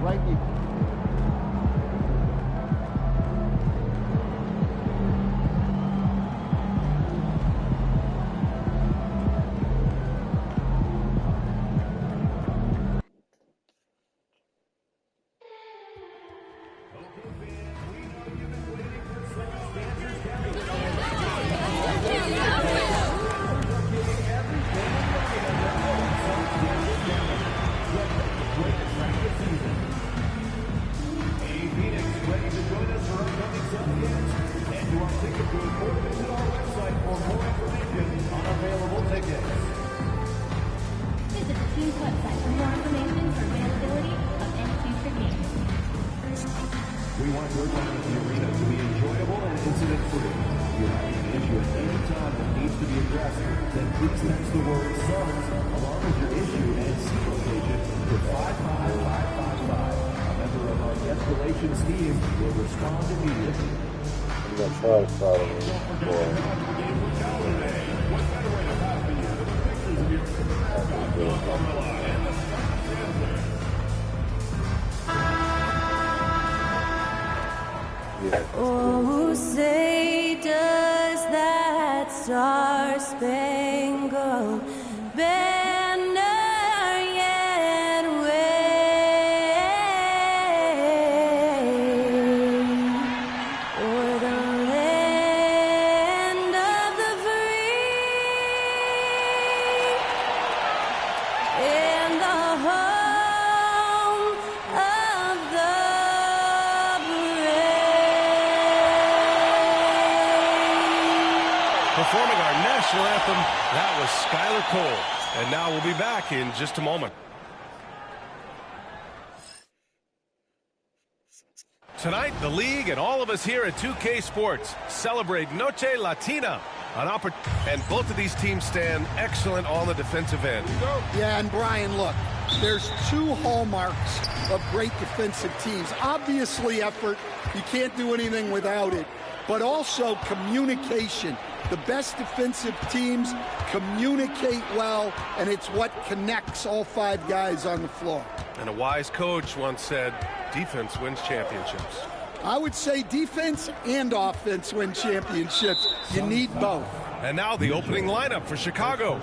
right here. We want your time at the arena to be enjoyable and incident-free. If you're having an issue at any time that needs to be addressed, then please text the word SUNS along with your issue and seat location to 55555. A member of our guest relations team will respond immediately. I'm going to try to follow him. What better way to pass than you to the pictures of your Oh, say does that star-spangled banner yet wave o'er the land of the free and the home of the Performing our national anthem, that was Skylar Cole. And now we'll be back in just a moment. Tonight, the league and all of us here at 2K Sports celebrate Noche Latina. And both of these teams stand excellent on the defensive end. Yeah, and Brian, look, there's two hallmarks of great defensive teams. Obviously, effort. You can't do anything without it. But also communication. The best defensive teams communicate well, and it's what connects all five guys on the floor. And a wise coach once said, defense wins championships. I would say defense and offense win championships. You need both. And now the opening lineup for Chicago.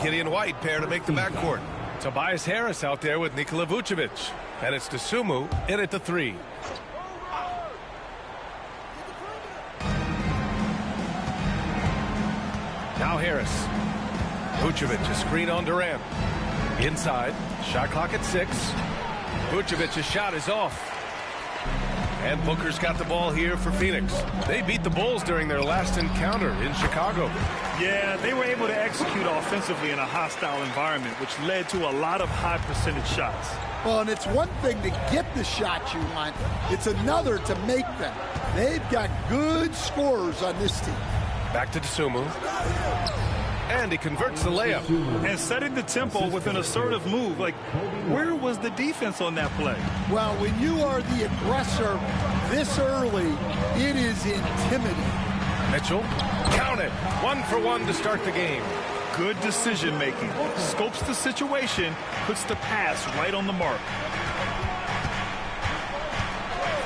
Gideon White pair to make the backcourt. Tobias Harris out there with Nikola Vucevic. And it's Dosunmu in at the three. Now Harris. Vucevic, a screen on Durant. Inside, shot clock at 6. Vucevic's shot is off. And Booker's got the ball here for Phoenix. They beat the Bulls during their last encounter in Chicago. Yeah, they were able to execute offensively in a hostile environment, which led to a lot of high percentage shots. Well, and it's one thing to get the shots you want. It's another to make them. They've got good scorers on this team. Back to Dosunmu. And he converts the layup. And setting the tempo with an assertive move. Like, where was the defense on that play? Well, when you are the aggressor this early, it is intimidating. Mitchell, count it. 1 for 1 to start the game. Good decision making. Scopes the situation, puts the pass right on the mark.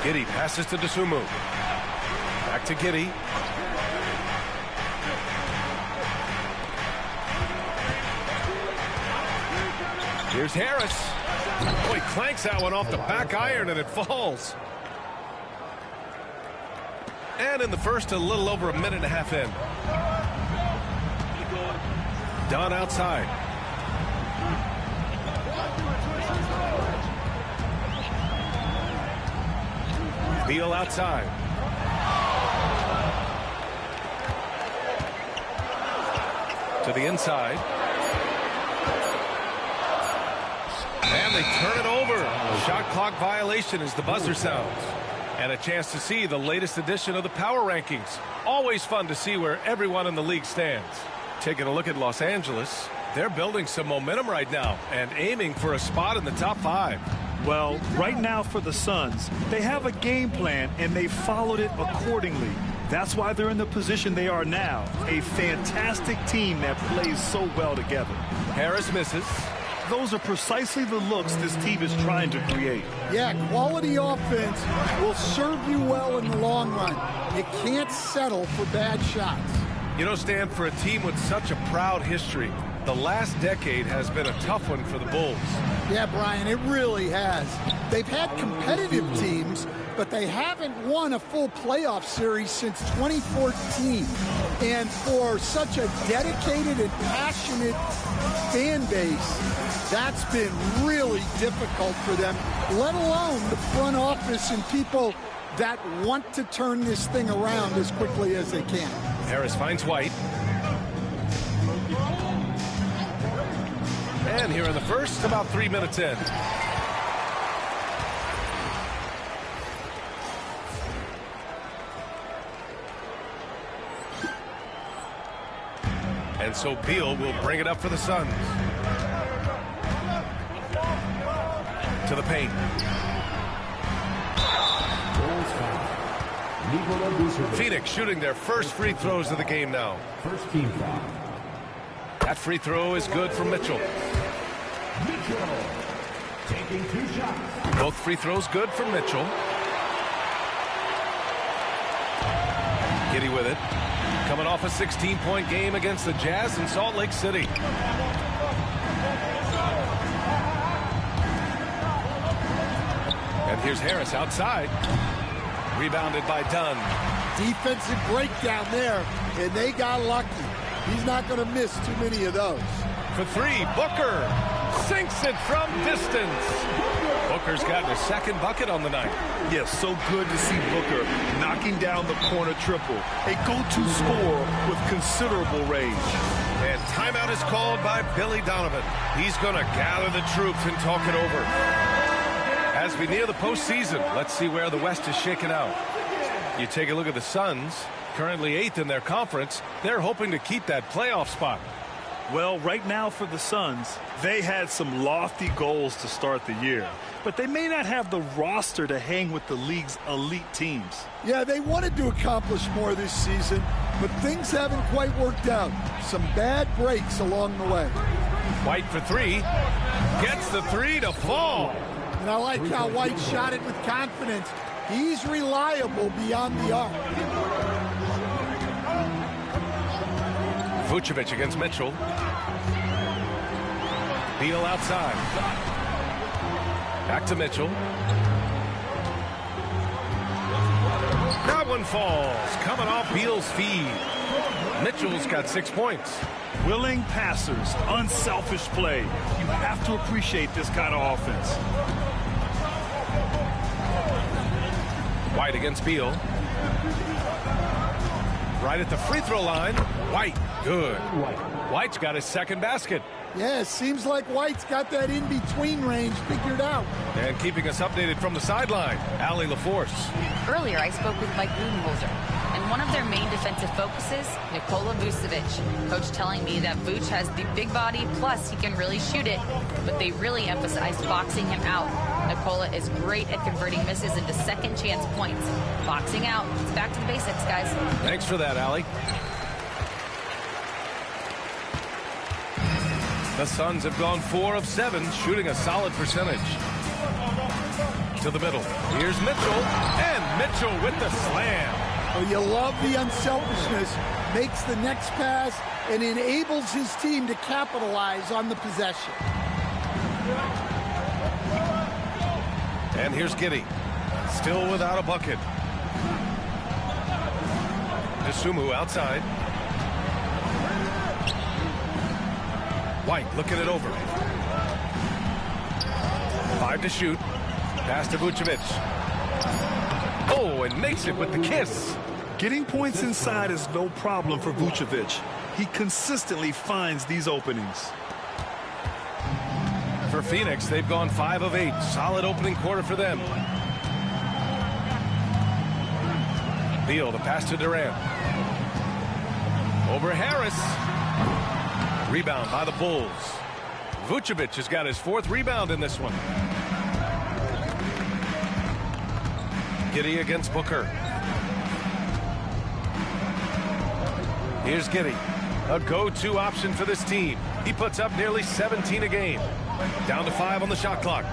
Giddey passes to Dosunmu. Back to Giddey. Here's Harris. Oh, he clanks that one off the back iron and it falls. And in the first, a little over a minute and a half in. Dunn outside. Beal outside. To the inside. And they turn it over. Shot clock violation as the buzzer sounds. And a chance to see the latest edition of the power rankings. Always fun to see where everyone in the league stands. Taking a look at Los Angeles, they're building some momentum right now and aiming for a spot in the top 5. Well, right now for the Suns, they have a game plan and they followed it accordingly. That's why they're in the position they are now. A fantastic team that plays so well together. Harris misses. those are precisely the looks this team is trying to create. Yeah, quality offense will serve you well in the long run. You can't settle for bad shots. You know, Stan, for a team with such a proud history, the last decade has been a tough one for the Bulls. Yeah, Brian, it really has. They've had competitive teams, but they haven't won a full playoff series since 2014. And for such a dedicated and passionate fan base, that's been really difficult for them, let alone the front office and people that want to turn this thing around as quickly as they can. Harris finds White. And here in the first, about 3 minutes in. And so Beal will bring it up for the Suns. To the paint. Phoenix shooting their first free throws of the game now. First team foul. That free throw is good from Mitchell. Mitchell taking 2 shots. Both free throws good from Mitchell. Giddey with it. Coming off a 16-point game against the Jazz in Salt Lake City. And here's Harris outside. Rebounded by Dunn. Defensive breakdown there, and they got lucky. He's not going to miss too many of those. For 3, Booker sinks it from distance. Booker's gotten a second bucket on the night. Yes, so good to see Booker knocking down the corner triple. A go-to scorer with considerable range. And timeout is called by Billy Donovan. He's going to gather the troops and talk it over. As we near the postseason, let's see where the West is shaken out. You take a look at the Suns, currently 8th in their conference. They're hoping to keep that playoff spot. Well, right now for the Suns, they had some lofty goals to start the year, but they may not have the roster to hang with the league's elite teams. Yeah, they wanted to accomplish more this season, but things haven't quite worked out. Some bad breaks along the way. White for 3. Gets the 3 to fall. And I like how White shot it with confidence. He's reliable beyond the arc. Vucevic against Mitchell. Beal outside. Back to Mitchell. That one falls. Coming off Beal's feed. Mitchell's got 6 points. Willing passers, unselfish play. You have to appreciate this kind of offense. White against Beal. Right at the free throw line. White, good. White's got his second basket. Yeah, it seems like White's got that in-between range figured out. And keeping us updated from the sideline, Allie LaForce. Earlier, I spoke with Mike Budenholzer, and one of their main defensive focuses, Nikola Vucevic. Coach telling me that Vuce has the big body, plus he can really shoot it, but they really emphasize boxing him out. Nikola is great at converting misses into second chance points. Boxing out. It's back to the basics, guys. Thanks for that, Allie. The Suns have gone 4 of 7, shooting a solid percentage. To the middle. Here's Mitchell, and Mitchell with the slam. Well, you love the unselfishness, makes the next pass, and enables his team to capitalize on the possession. And here's Giddey, still without a bucket. Dosunmu outside. White looking it over. 5 to shoot. Pass to Vucevic. Oh, and makes it with the kiss. Getting points inside is no problem for Vucevic. He consistently finds these openings. For Phoenix, they've gone 5 of 8. Solid opening quarter for them. Beal, the pass to Durant. Over Harris. Rebound by the Bulls. Vucevic has got his 4th rebound in this one. Giddey against Booker. Here's Giddey, a go-to option for this team. He puts up nearly 17 a game. Down to 5 on the shot clock.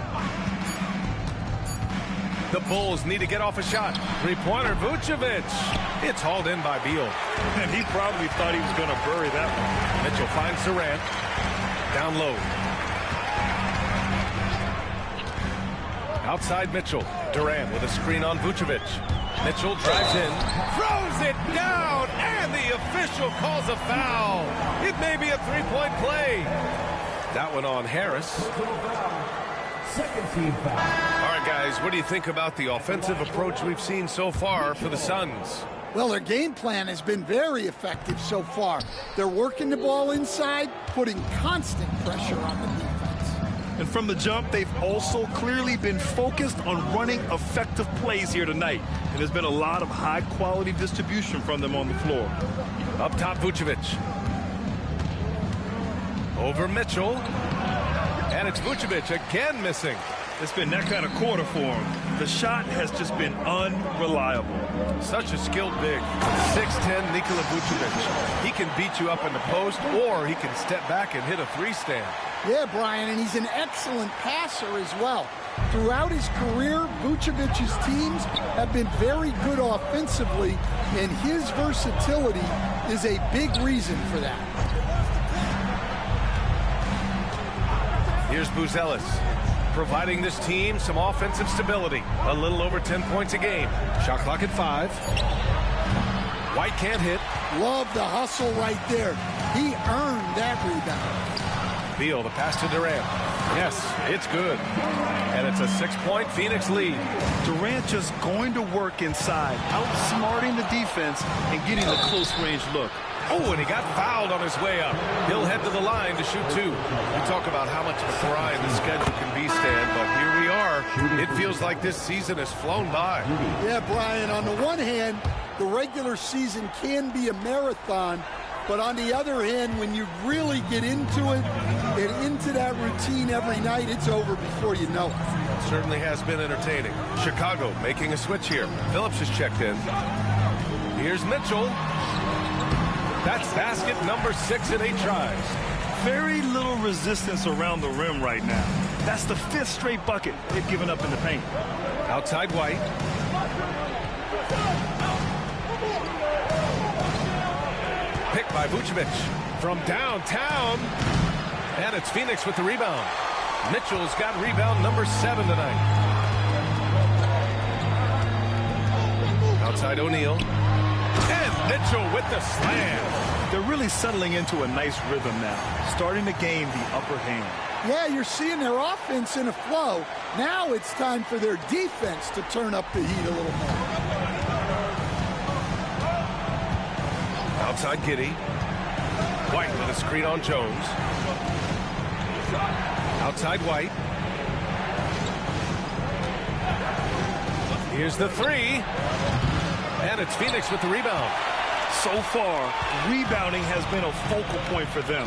The Bulls need to get off a shot. Three-pointer, Vucevic. It's hauled in by Beal. And he probably thought he was going to bury that one. Mitchell finds Durant. Down low. Outside Mitchell. Durant with a screen on Vucevic. Mitchell drives in. Throws it down. And the official calls a foul. It may be a three-point play. That one on Harris. Second team foul. All right, guys, what do you think about the offensive approach we've seen so far for the Suns? Well, their game plan has been very effective so far. They're working the ball inside, putting constant pressure on the defense. And from the jump, they've also clearly been focused on running effective plays here tonight. And there's been a lot of high-quality distribution from them on the floor. Up top, Vucevic. Over Mitchell. And it's Vucevic again missing. It's been that kind of quarter for him. The shot has just been unreliable. Such a skilled big. 6'10" Nikola Vucevic. He can beat you up in the post, or he can step back and hit a three-stand. Yeah, Brian, and he's an excellent passer as well. Throughout his career, Vucevic's teams have been very good offensively, and his versatility is a big reason for that. Here's Buzelis, providing this team some offensive stability. A little over 10 points a game. Shot clock at 5. White can't hit. Love the hustle right there. He earned that rebound. Beal, the pass to Durant. Yes, it's good. And it's a 6-point Phoenix lead. Durant just going to work inside, outsmarting the defense and getting the close-range look. Oh, and he got fouled on his way up. He'll head to the line to shoot 2. We talk about how much of a grind the schedule can be, Stan, but here we are. It feels like this season has flown by. Yeah, Brian, on the one hand, the regular season can be a marathon, but on the other hand, when you really get into it and into that routine every night, it's over before you know it. Certainly has been entertaining. Chicago making a switch here. Phillips has checked in. Here's Mitchell. That's basket number 6 in 8 tries. Very little resistance around the rim right now. That's the 5th straight bucket they've given up in the paint. Outside White. Picked by Vucevic from downtown. And it's Phoenix with the rebound. Mitchell's got rebound number 7 tonight. Outside O'Neal. And Mitchell with the slam. They're really settling into a nice rhythm now, starting to gain the upper hand. Yeah, you're seeing their offense in a flow. Now it's time for their defense to turn up the heat a little more. Outside Giddey. White with a screen on Jones. Outside White. Here's the 3. And it's Phoenix with the rebound. So far, rebounding has been a focal point for them.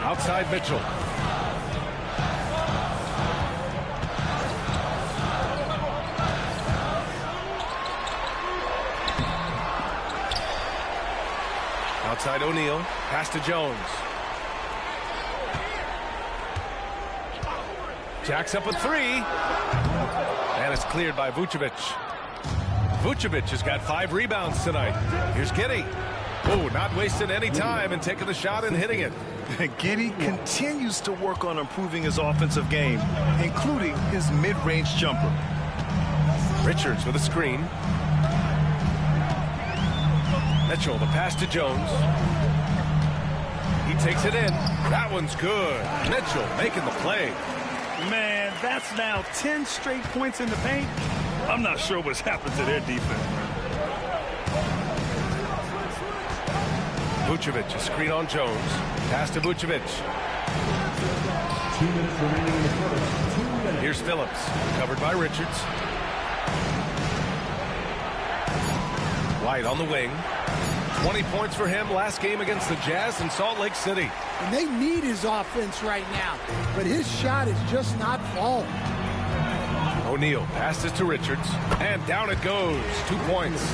Outside Mitchell. Outside O'Neal. Pass to Jones. Jacks up a 3. And it's cleared by Vucevic. Vucevic has got 5 rebounds tonight. Here's Giddey. Oh, not wasting any time and taking the shot and hitting it. Giddey continues to work on improving his offensive game, including his mid-range jumper. Richards with a screen. Mitchell, the pass to Jones. He takes it in. That one's good. Mitchell making the play. Man, that's now 10 straight points in the paint. I'm not sure what's happened to their defense. Vucevic, a screen on Jones. Pass to Vucevic. 2 minutes remaining in the first. 2 minutes. Here's Phillips, covered by Richards. White on the wing. 20 points for him last game against the Jazz in Salt Lake City. And they need his offense right now, but his shot is just not falling. O'Neal passes to Richards, and down it goes. 2 points.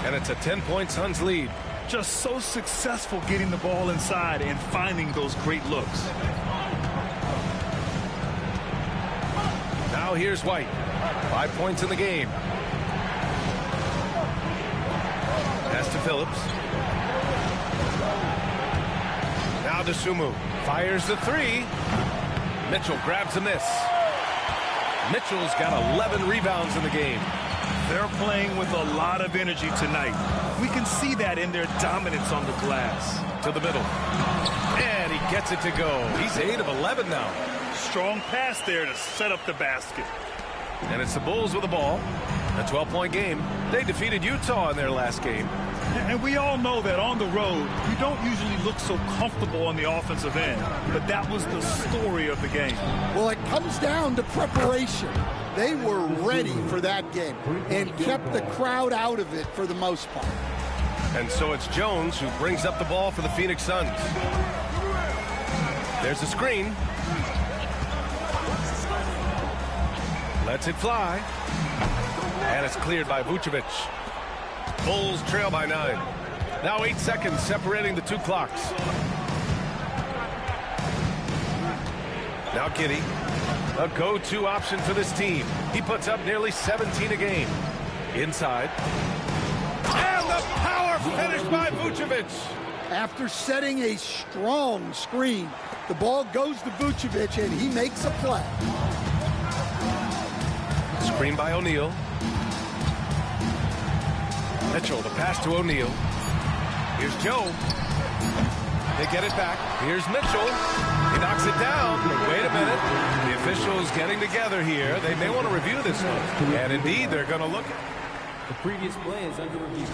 And it's a 10-point Suns lead. Just so successful getting the ball inside and finding those great looks. Now here's White. 5 points in the game. Pass to Phillips. Now to Sumu. Fires the three. Mitchell grabs a miss. Mitchell's got 11 rebounds in the game. They're playing with a lot of energy tonight. We can see that in their dominance on the glass. To the middle. And he gets it to go. He's 8 of 11 now. Strong pass there to set up the basket. And it's the Bulls with the ball. A 12-point game. They defeated Utah in their last game. And we all know that on the road, you don't usually look so comfortable on the offensive end. But that was the story of the game. Well, it comes down to preparation. They were ready for that game and kept the crowd out of it for the most part. And so it's Jones who brings up the ball for the Phoenix Suns. There's a screen. Lets it fly. And it's cleared by Vucevic. Bulls trail by 9. Now 8 seconds separating the two clocks. Now Giddey. A go-to option for this team. He puts up nearly 17 a game. Inside. And the power finish by Vucevic. After setting a strong screen, the ball goes to Vucevic and he makes a play. Screen by O'Neal. Mitchell, the pass to O'Neal. Here's Joe. They get it back. Here's Mitchell. He knocks it down. Wait a minute. The officials getting together here. They may want to review this one. And indeed, they're going to look at The previous play is under review.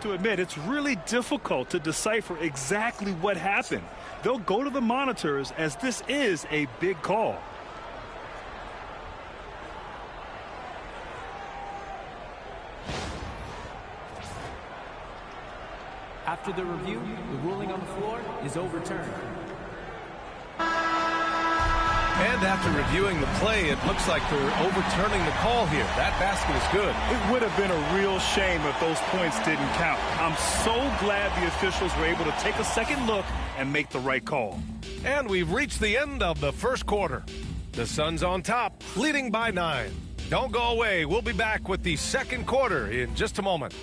To admit, it's really difficult to decipher exactly what happened. They'll go to the monitors as this is a big call. After the review, the ruling on the floor is overturned. And after reviewing the play, it looks like they're overturning the call here. That basket is good. It would have been a real shame if those points didn't count. I'm so glad the officials were able to take a second look and make the right call. And we've reached the end of the first quarter. The Suns on top, leading by 9. Don't go away. We'll be back with the second quarter in just a moment.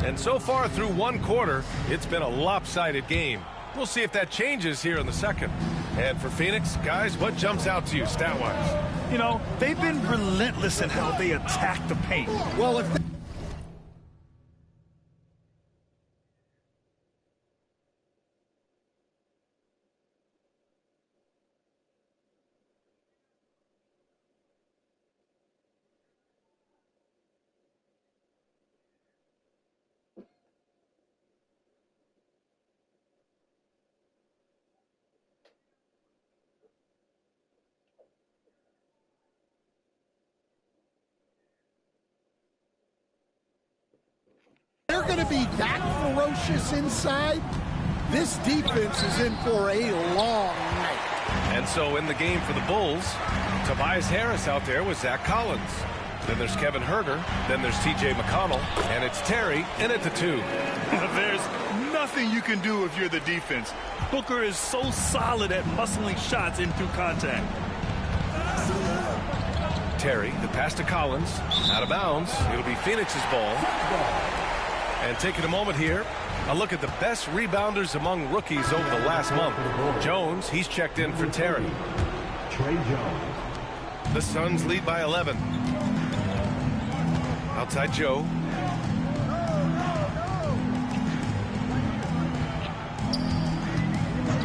And so far through one quarter, it's been a lopsided game. We'll see if that changes here in the second. And for Phoenix, guys, what jumps out to you stat-wise? You know, they've been relentless in how they attack the paint. Well, if they're going to be that ferocious inside, this defense is in for a long night. And so in the game for the Bulls, Tobias Harris out there with Zach Collins. Then there's Kevin Huerter. Then there's T.J. McConnell. And it's Terry in at the 2. There's nothing you can do if you're the defense. Booker is so solid at muscling shots in through contact. Terry, the pass to Collins. Out of bounds. It'll be Phoenix's ball. And taking a moment here, a look at the best rebounders among rookies over the last month. Jones, he's checked in for Terry. Trey Jones. The Suns lead by 11. Outside Joe.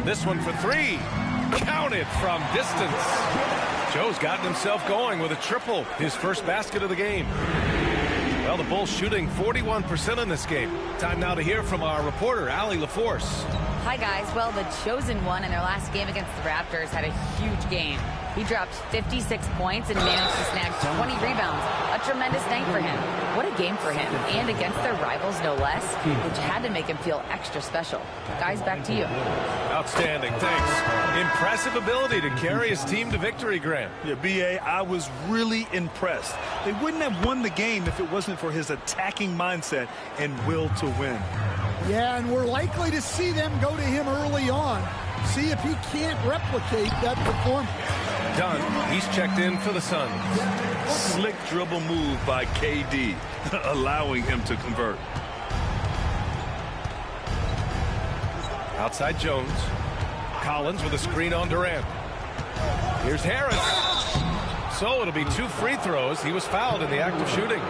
This one for 3. Counted from distance. Joe's gotten himself going with a triple, his first basket of the game. Well, the Bulls shooting 41% in this game. Time now to hear from our reporter, Allie LaForce. Hi, guys. Well, the chosen one in their last game against the Raptors had a huge game. He dropped 56 points and managed to snag 20 rebounds. A tremendous night for him. What a game for him, and against their rivals no less, which had to make him feel extra special. Guys, back to you. Outstanding, thanks. Impressive ability to carry his team to victory, Grant. Yeah, B.A., I was really impressed. They wouldn't have won the game if it wasn't for his attacking mindset and will to win. Yeah, and we're likely to see them go to him early on. See if he can't replicate that performance. Dunn, he's checked in for the Suns. Slick dribble move by KD, allowing him to convert. Outside Jones. Collins with a screen on Durant. Here's Harris. So it'll be 2 free throws. He was fouled in the act of shooting.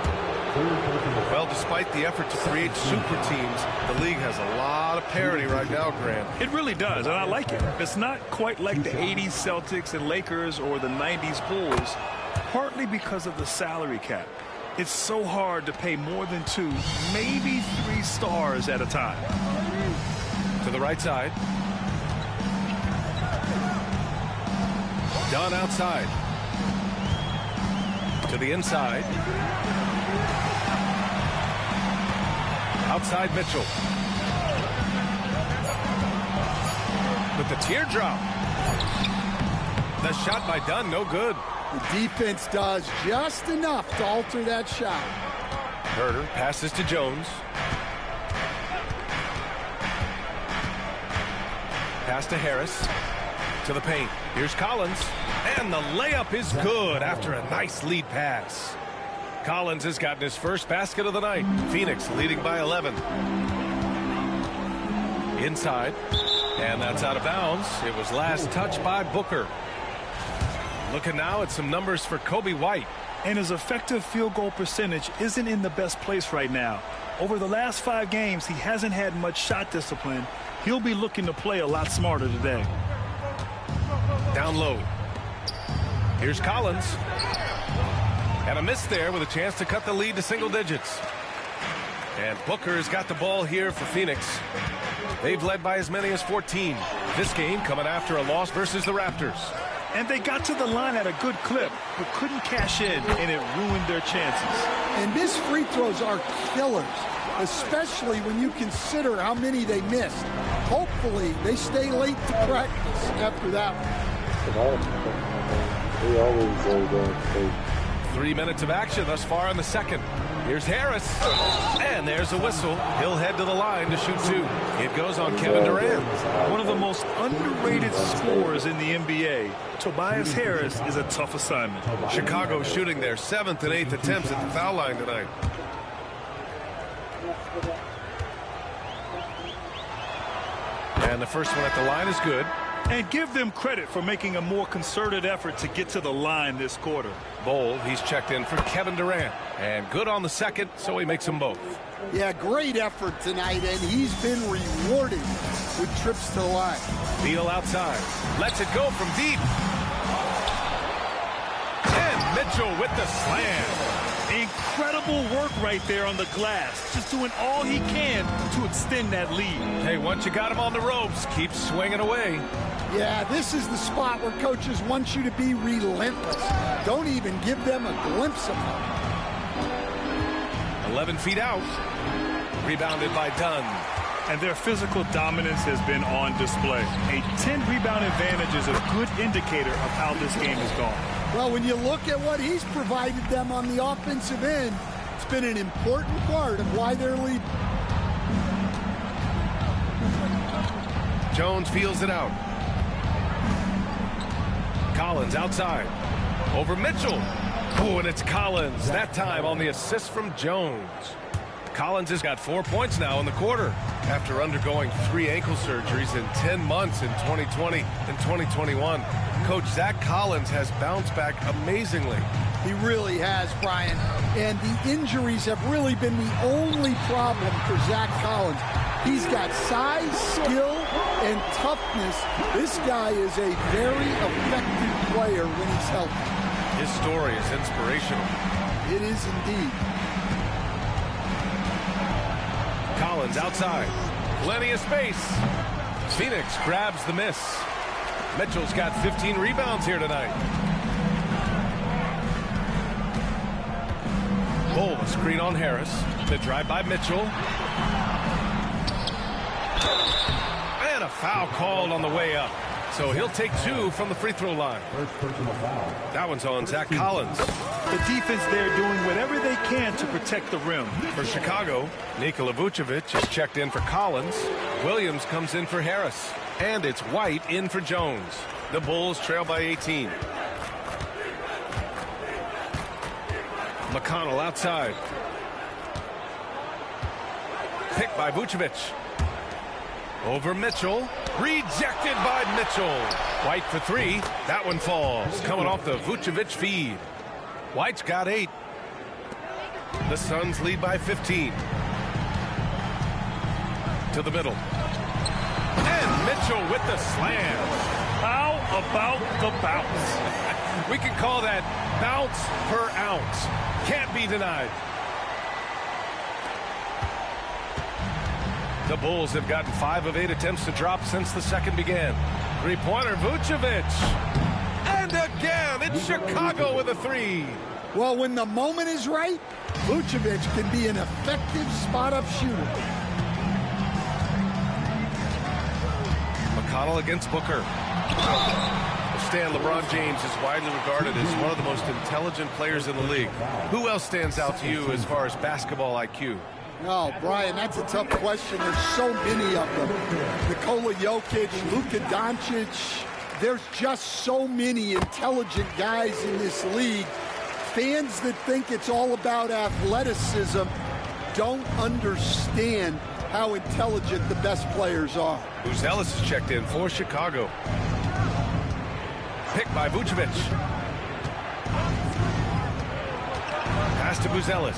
Well, despite the effort to create super teams, the league has a lot of parity right now, Grant. It really does, and I like it. It's not quite like the 80s Celtics and Lakers or the 90s Bulls, partly because of the salary cap. It's so hard to pay more than 2, maybe 3 stars at a time. To the right side. Dunn outside. To the inside. Outside Mitchell. With the teardrop. The shot by Dunn, no good. The defense does just enough to alter that shot. Herter passes to Jones. Pass to Harris. To the paint. Here's Collins. And the layup is good after a nice lead pass. Collins has gotten his first basket of the night. Phoenix leading by 11. Inside. And that's out of bounds. It was last touched by Booker. Looking now at some numbers for Kobe White. And his effective field goal percentage isn't in the best place right now. Over the last 5 games, he hasn't had much shot discipline. He'll be looking to play a lot smarter today. Down low. Here's Collins. And a miss there with a chance to cut the lead to single digits. And Booker's got the ball here for Phoenix. They've led by as many as 14. This game coming after a loss versus the Raptors. And they got to the line at a good clip, but couldn't cash in, and it ruined their chances. And missed free throws are killers, especially when you consider how many they missed. Hopefully, they stay late to practice after that one. We always go down. 3 minutes of action thus far in the second. Here's Harris. And there's a whistle. He'll head to the line to shoot 2. It goes on Kevin Durant. One of the most underrated scorers in the NBA. Tobias Harris is a tough assignment. Chicago shooting their 7th and 8th attempts at the foul line tonight. And the first one at the line is good. And give them credit for making a more concerted effort to get to the line this quarter. Bol, he's checked in for Kevin Durant. And good on the second, so he makes them both. Yeah, great effort tonight, and he's been rewarded with trips to the line. Beal outside. Lets it go from deep. And Mitchell with the slam. Incredible work right there on the glass. Just doing all he can to extend that lead. Hey, once you got him on the ropes, keep swinging away. Yeah, this is the spot where coaches want you to be relentless. Don't even give them a glimpse of it. 11 feet out. Rebounded by Dunn. And their physical dominance has been on display. A 10-rebound advantage is a good indicator of how this game has gone. Well, when you look at what he's provided them on the offensive end, it's been an important part of why they're leading. Jones feels it out. Collins outside. Over Mitchell. Oh, and it's Collins. That time on the assist from Jones. Collins has got 4 points now in the quarter after undergoing 3 ankle surgeries in 10 months in 2020 and 2021. Coach Zach Collins has bounced back amazingly. He really has, Brian. And the injuries have really been the only problem for Zach Collins. He's got size, skill, and toughness. This guy is a very effective player when he's healthy. His story is inspirational. It is indeed. Collins outside. Plenty of space. Phoenix grabs the miss. Mitchell's got 15 rebounds here tonight. Bull, a screen on Harris. The drive by Mitchell. And a foul called on the way up. So he'll take 2 from the free throw line. First personal foul. That one's on Zach Collins. The defense there doing whatever they can to protect the rim. For Chicago, Nikola Vucevic is checked in for Collins. Williams comes in for Harris. And it's White in for Jones. The Bulls trail by 18. McConnell outside. Picked by Vucevic. Over Mitchell. Rejected by Mitchell. White for 3. That one falls. Coming off the Vucevic feed. White's got 8. The Suns lead by 15. To the middle. And Mitchell with the slam. How about the bounce? We can call that bounce per ounce. Can't be denied. The Bulls have gotten 5 of 8 attempts to drop since the second began. Three-pointer, Vucevic. And again, it's Chicago with a 3. Well, when the moment is right, Vucevic can be an effective spot-up shooter. McConnell against Booker. Stan, LeBron James is widely regarded as one of the most intelligent players in the league. Who else stands out to you as far as basketball IQ? Oh, Brian, that's a tough question. There's so many of them. Nikola Jokic, Luka Doncic. There's just so many intelligent guys in this league. Fans that think it's all about athleticism don't understand how intelligent the best players are. Ellis is checked in for Chicago. Picked by Vucevic. Pass to Buzelis.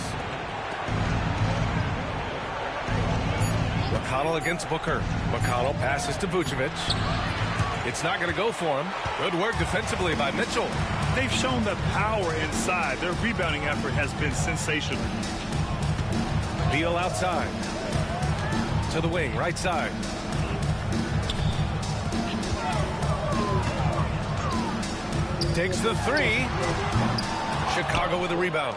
McConnell against Booker. McConnell passes to Vucevic. It's not going to go for him. Good work defensively by Mitchell. They've shown the power inside. Their rebounding effort has been sensational. Beal outside. To the wing, right side. Takes the 3. Chicago with a rebound.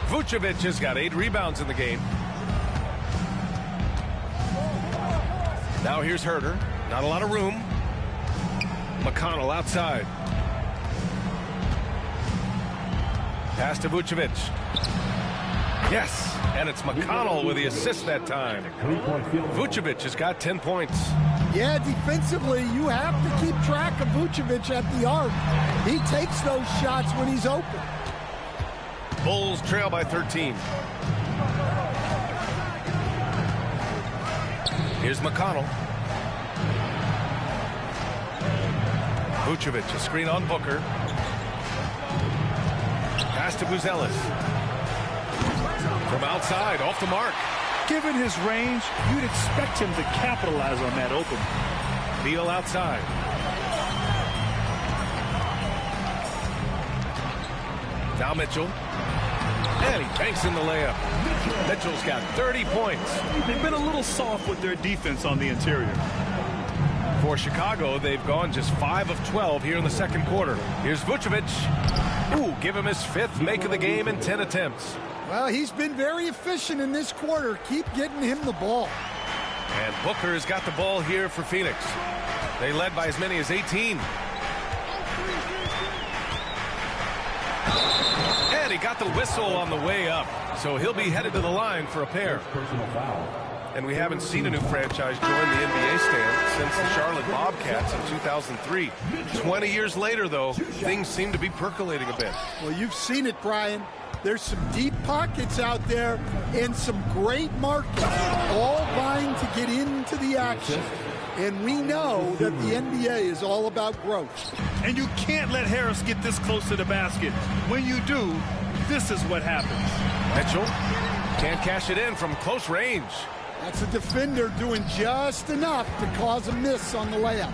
Vucevic has got 8 rebounds in the game. Now here's Herter. Not a lot of room. McConnell outside. Pass to Vucevic. Yes, and it's McConnell with the assist that time. Vucevic has got 10 points. Yeah, defensively, you have to keep track of Vucevic at the arc. He takes those shots when he's open. Bulls trail by 13. Here's McConnell. Vucevic, a screen on Booker. Pass to Buzelis. From outside, off the mark. Given his range, you'd expect him to capitalize on that open. Beal outside. Now Mitchell. And he banks in the layup. Mitchell's got 30 points. They've been a little soft with their defense on the interior. For Chicago, they've gone just 5 of 12 here in the second quarter. Here's Vucevic. Ooh, give him his 5th make of the game in 10 attempts. Well, he's been very efficient in this quarter. Keep getting him the ball. And Booker has got the ball here for Phoenix. They led by as many as 18. And he got the whistle on the way up. So he'll be headed to the line for a pair. And we haven't seen a new franchise join the NBA stand since the Charlotte Bobcats in 2003. 20 years later, though, things seem to be percolating a bit. Well, you've seen it, Brian. There's some deep pockets out there and some great markets all vying to get into the action. And we know that the NBA is all about growth. And you can't let Harris get this close to the basket. When you do, this is what happens. Mitchell can't cash it in from close range. That's a defender doing just enough to cause a miss on the layup.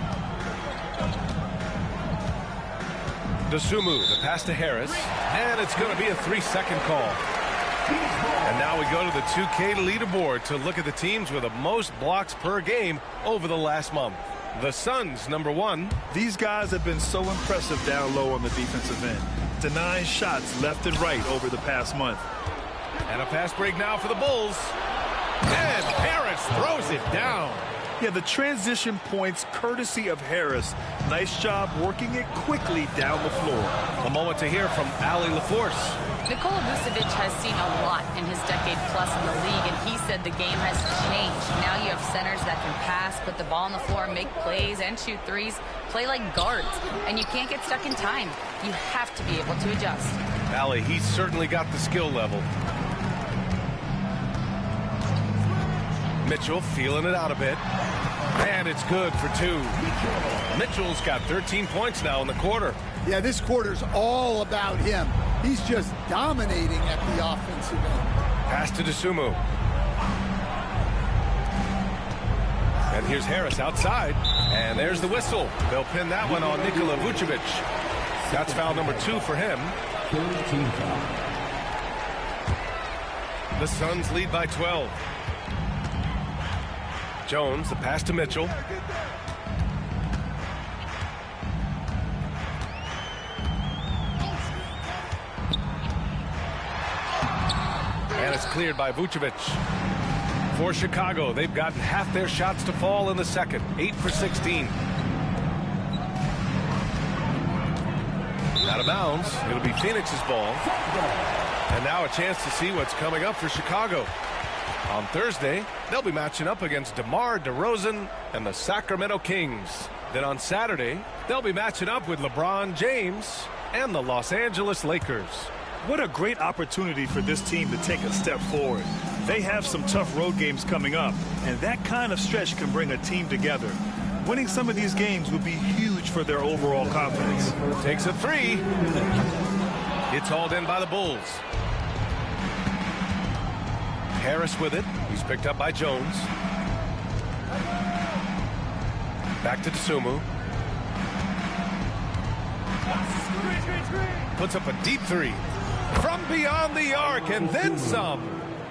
Dosunmu, the pass to Harris, and it's going to be a 3-second call. And now we go to the 2K leaderboard to look at the teams with the most blocks per game over the last month. The Suns, number 1. These guys have been so impressive down low on the defensive end, denying shots left and right over the past month. And a fast break now for the Bulls. And Harris throws it down. Yeah, the transition points courtesy of Harris. Nice job working it quickly down the floor. A moment to hear from Ali LaForce. Nikola Vucevic has seen a lot in his decade plus in the league, and he said the game has changed. Now you have centers that can pass, put the ball on the floor, make plays, and shoot threes, play like guards, and you can't get stuck in time. You have to be able to adjust. Ali, he's certainly got the skill level. Mitchell feeling it out a bit. And it's good for 2. Mitchell's got 13 points now in the quarter. Yeah, this quarter's all about him. He's just dominating at the offensive end. Pass to Dosunmu. And here's Harris outside. And there's the whistle. They'll pin that one on Nikola Vucevic. That's foul number 2 for him. The Suns lead by 12. Jones, the pass to Mitchell. And it's cleared by Vucevic. For Chicago, they've gotten half their shots to fall in the second. 8 for 16. Out of bounds. It'll be Phoenix's ball. And now a chance to see what's coming up for Chicago. On Thursday, they'll be matching up against DeMar DeRozan and the Sacramento Kings. Then on Saturday, they'll be matching up with LeBron James and the Los Angeles Lakers. What a great opportunity for this team to take a step forward. They have some tough road games coming up, and that kind of stretch can bring a team together. Winning some of these games would be huge for their overall confidence. Takes a 3. It's hauled in by the Bulls. Harris with it. He's picked up by Jones. Back to Dosunmu. Puts up a deep 3. From beyond the arc and then some.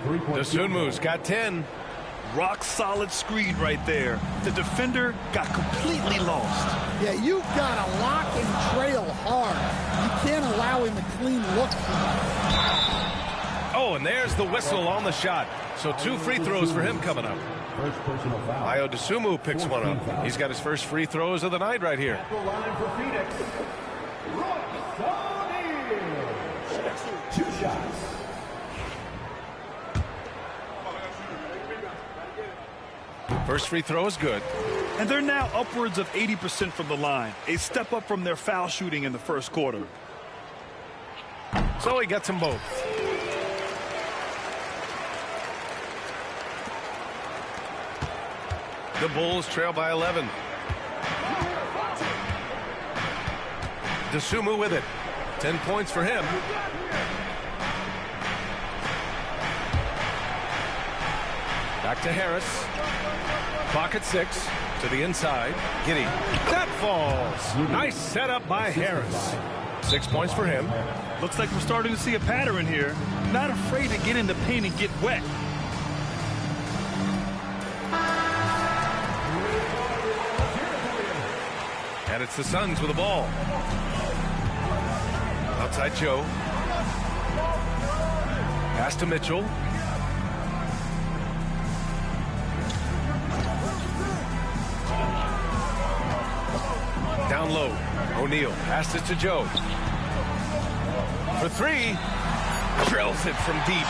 Dosunmu's got 10. Rock solid screen right there. The defender got completely lost. Yeah, you've got to lock and trail hard. You can't allow him a clean look. Oh, and there's the whistle on the shot. So 2 free throws for him coming up. First personal foul. Ayo Dosunmu picks one up. He's got his first free throws of the night right here. At the line for Phoenix, Royce 2 shots. First free throw is good. And they're now upwards of 80% from the line. A step up from their foul shooting in the first quarter. So he gets them both. The Bulls trail by 11. Dosunmu with it. 10 points for him. Back to Harris. Clock at 6. To the inside. Giddey. That falls. Nice setup by Harris. 6 points for him. Looks like we're starting to see a pattern here. Not afraid to get in the paint and get wet. And it's the Suns with the ball. Outside Joe. Pass to Mitchell. Down low. O'Neal passes to Joe. For 3. Drills it from deep.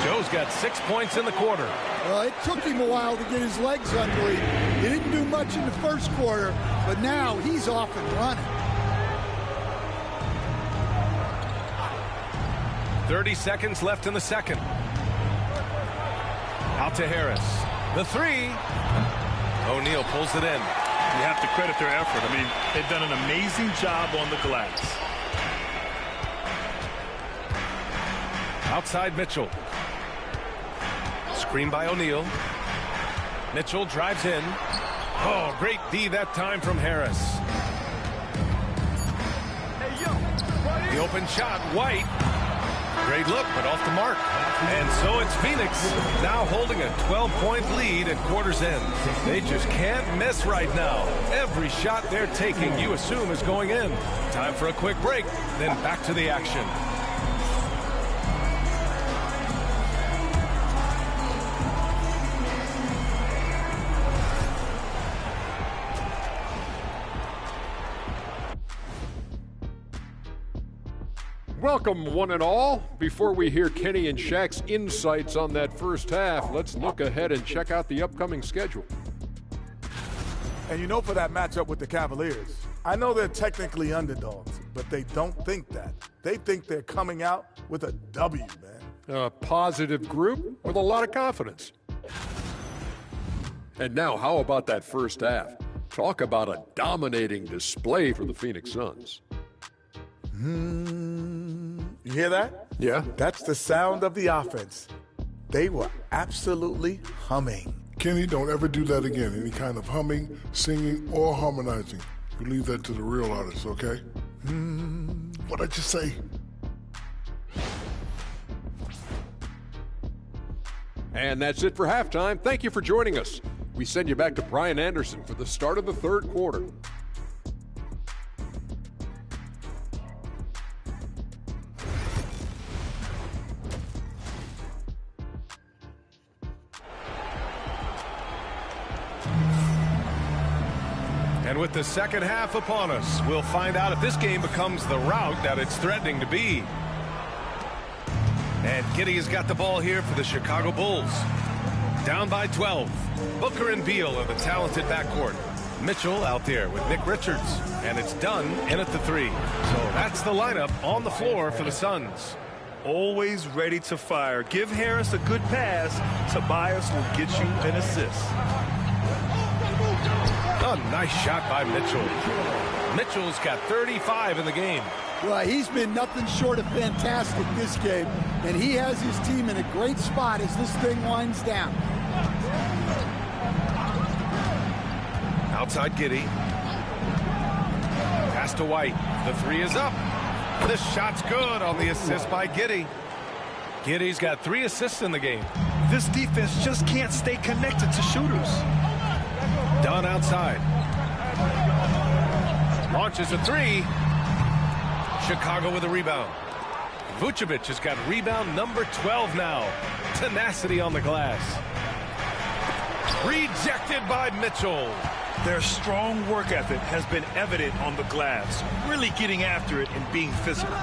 Joe's got 6 points in the quarter. Well, it took him a while to get his legs under him. He didn't do much in the first quarter, but now he's off and running. 30 seconds left in the second. Out to Harris. The 3. O'Neal pulls it in. You have to credit their effort. I mean, they've done an amazing job on the glass. Outside Mitchell. Screen by O'Neal. Mitchell drives in. Oh, great D that time from Harris. The open shot, White. Great look, but off the mark. And so it's Phoenix now holding a 12-point lead at quarter's end. They just can't miss right now. Every shot they're taking, you assume, is going in. Time for a quick break, then back to the action. Welcome, one and all. Before we hear Kenny and Shaq's insights on that first half, let's look ahead and check out the upcoming schedule. And you know, for that matchup with the Cavaliers, I know they're technically underdogs, but they don't think that. They think they're coming out with a W, man. A positive group with a lot of confidence. And now, how about that first half? Talk about a dominating display for the Phoenix Suns. You hear that? Yeah. That's the sound of the offense. They were absolutely humming. Kenny, don't ever do that again. Any kind of humming, singing, or harmonizing. You leave that to the real artists, okay? What'd I just say? And that's it for halftime. Thank you for joining us. We send you back to Brian Anderson for the start of the third quarter. And with the second half upon us, we'll find out if this game becomes the rout that it's threatening to be. And Giddey has got the ball here for the Chicago Bulls. Down by 12. Booker and Beal are the talented backcourt. Mitchell out there with Nick Richards. And it's done in at the three. So that's the lineup on the floor for the Suns. Always ready to fire. Give Harris a good pass. Tobias will get you an assist. A nice shot by Mitchell. Mitchell's got 35 in the game. Well, he's been nothing short of fantastic this game, and he has his team in a great spot as this thing winds down. Outside Giddey. Pass to White. The three is up. This shot's good on the assist by Giddey. Giddey's got 3 assists in the game. This defense just can't stay connected to shooters. Dunn outside. Launches a three. Chicago with a rebound. Vucevic has got rebound number 12 now. Tenacity on the glass. Rejected by Mitchell. Their strong work ethic has been evident on the glass, really getting after it and being physical.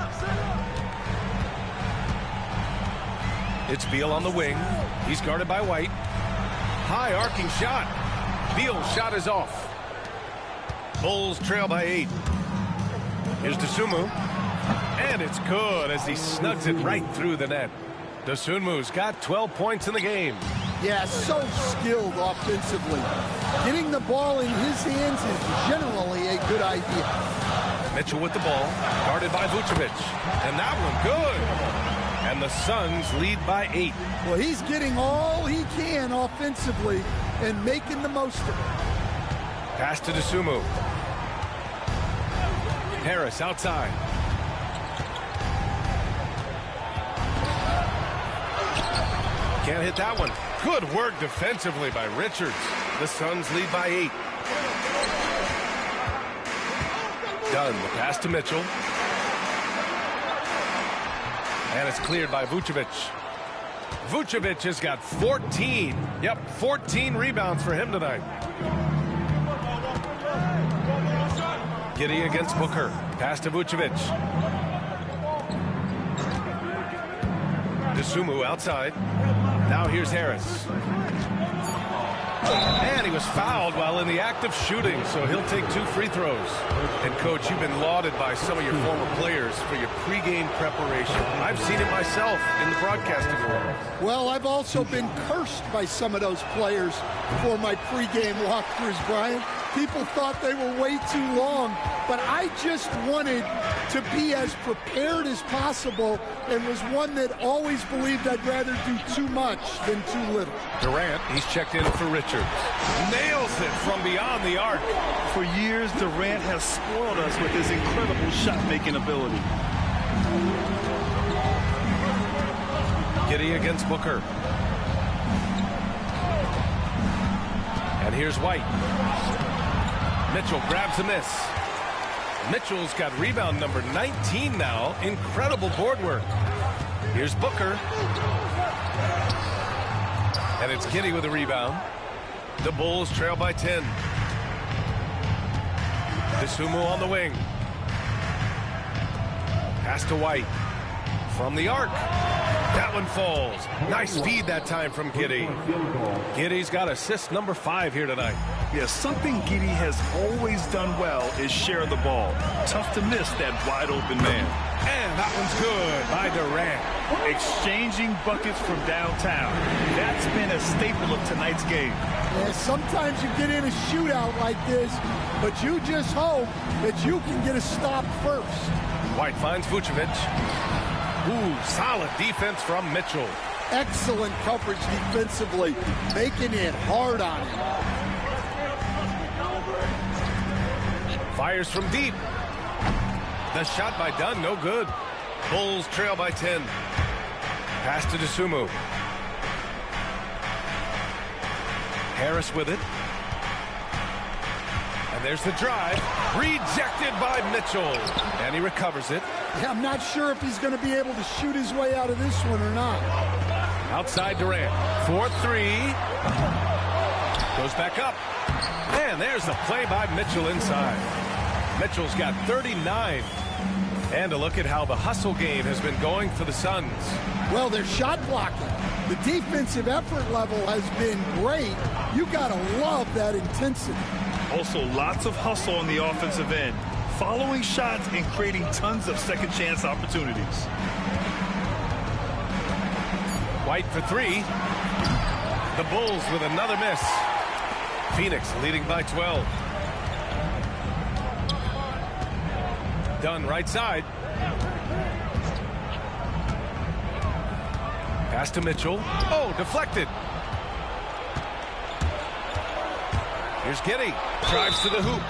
It's Beal on the wing. He's guarded by White. High arcing shot. Beal's shot is off. Bulls trail by 8. Here's Dosunmu. And it's good as he snugs it right through the net. Dosunmu's got 12 points in the game. Yeah, so skilled offensively. Getting the ball in his hands is generally a good idea. Mitchell with the ball, guarded by Vucevic. And that one good. And the Suns lead by 8. Well, he's getting all he can offensively and making the most of it. Pass to Dosunmu. Harris outside. Can't hit that one. Good work defensively by Richards. The Suns lead by 8. Dunn, the pass to Mitchell. And it's cleared by Vucevic. Vucevic has got 14. Yep, 14 rebounds for him tonight. Giddey against Booker. Pass to Vucevic. Dosunmu outside. Now here's Harris. And he was fouled while in the act of shooting, so he'll take 2 free throws. And, Coach, you've been lauded by some of your former players for your pregame preparation. I've seen it myself in the broadcasting world. Well, I've also been cursed by some of those players for my pregame walkthroughs, Brian. People thought they were way too long, but I just wanted to be as prepared as possible and was one that always believed I'd rather do too much than too little. Durant, he's checked in for Richards. Nails it from beyond the arc. For years, Durant has spoiled us with his incredible shot-making ability. Giddy against Booker. And here's White. Mitchell grabs a miss. Mitchell's got rebound number 19 now. Incredible board work. Here's Booker. And it's Giddy with a rebound. The Bulls trail by 10. Dosunmu on the wing. Pass to White. From the arc. That one falls. Nice feed that time from Giddy. Giddy's got assist number 5 here tonight. Yeah, something Giddy has always done well is share the ball. Tough to miss that wide open man. And that one's good by Durant. Exchanging buckets from downtown. That's been a staple of tonight's game. Yeah, sometimes you get in a shootout like this, but you just hope that you can get a stop first. White finds Vucevic. Ooh, solid defense from Mitchell. Excellent coverage defensively, making it hard on him. Fires from deep. The shot by Dunn, no good. Bulls trail by 10. Pass to Dosunmu. Harris with it. And there's the drive. Rejected by Mitchell. And he recovers it. Yeah, I'm not sure if he's going to be able to shoot his way out of this one or not. Outside Durant. 4-3. Goes back up. And there's the play by Mitchell inside. Mitchell's got 39. And a look at how the hustle game has been going for the Suns. Well, they're shot blocking. The defensive effort level has been great. You got to love that intensity. Also, lots of hustle on the offensive end. Following shots and creating tons of second chance opportunities. White for 3. The Bulls with another miss. Phoenix leading by 12. Dunn right side. Pass to Mitchell. Oh, deflected. Here's Giddy. Drives to the hoop.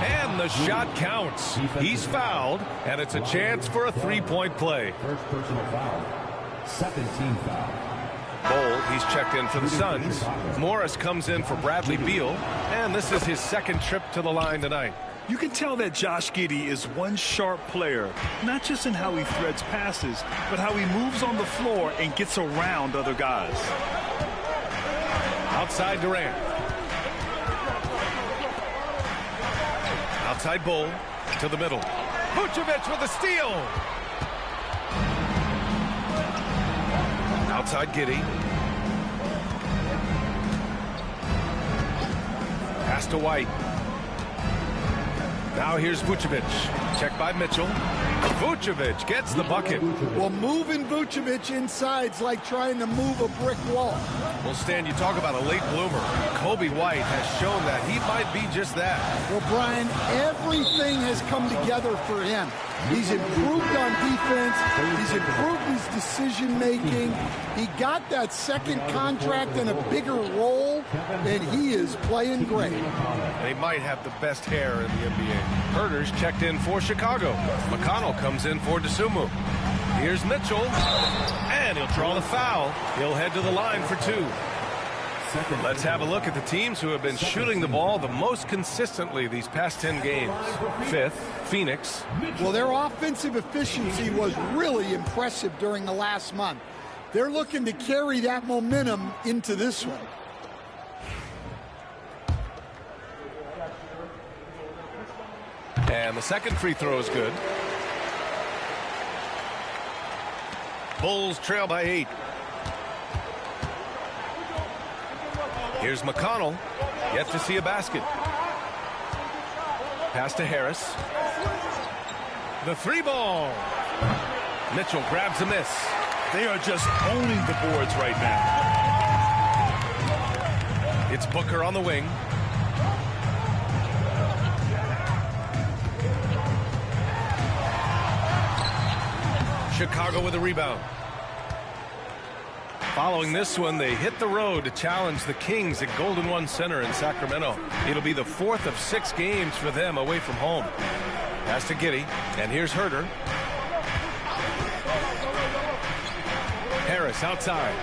And the shot counts. He's fouled, and it's a chance for a three-point play. First personal foul. Second team foul. Bol, he's checked in for the Suns. Morris comes in for Bradley Beal, and this is his second trip to the line tonight. You can tell that Josh Giddey is one sharp player, not just in how he threads passes, but how he moves on the floor and gets around other guys. Outside Durant. Outside Bol to the middle. Vucevic with a steal. Outside Giddey. Pass to White. Now here's Vucevic. Checked by Mitchell. Vucevic gets the bucket. Well, moving Vucevic inside's like trying to move a brick wall. Well, Stan, you talk about a late bloomer. Kobe White has shown that he might be just that. Well, Brian, everything has come together for him. He's improved on defense. He's improved his decision-making. He got that second contract and a bigger role, and he is playing great. And he might have the best hair in the NBA. Herter's checked in for Chicago. McConnell comes in for Dosunmu. Here's Mitchell, and he'll draw the foul. He'll head to the line for 2. Let's have a look at the teams who have been shooting the ball the most consistently these past 10 games. 5th, Phoenix. Well, their offensive efficiency was really impressive during the last month. They're looking to carry that momentum into this one. And the second free throw is good. Bulls trail by 8. Here's McConnell. Yet to see a basket. Pass to Harris. The 3-ball. Mitchell grabs a miss. They are just owning the boards right now. It's Booker on the wing. Chicago with a rebound. Following this one, they hit the road to challenge the Kings at Golden One Center in Sacramento. It'll be the 4th of 6 games for them away from home. Pass to Giddey, and here's Herter. Harris Morris outside.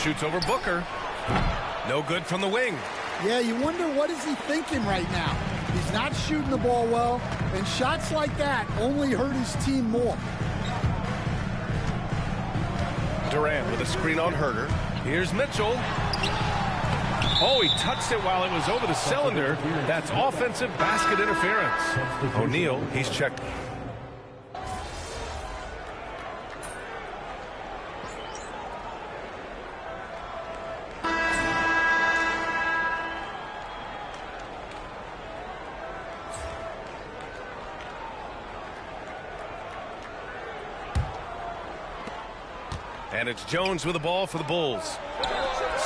Shoots over Booker. No good from the wing. Yeah, you wonder what is he thinking right now. He's not shooting the ball well, and shots like that only hurt his team more. Durant with a screen on Herter. Here's Mitchell. Oh, he touched it while it was over the cylinder. That's offensive basket interference. O'Neal, he's checked. And it's Jones with the ball for the Bulls.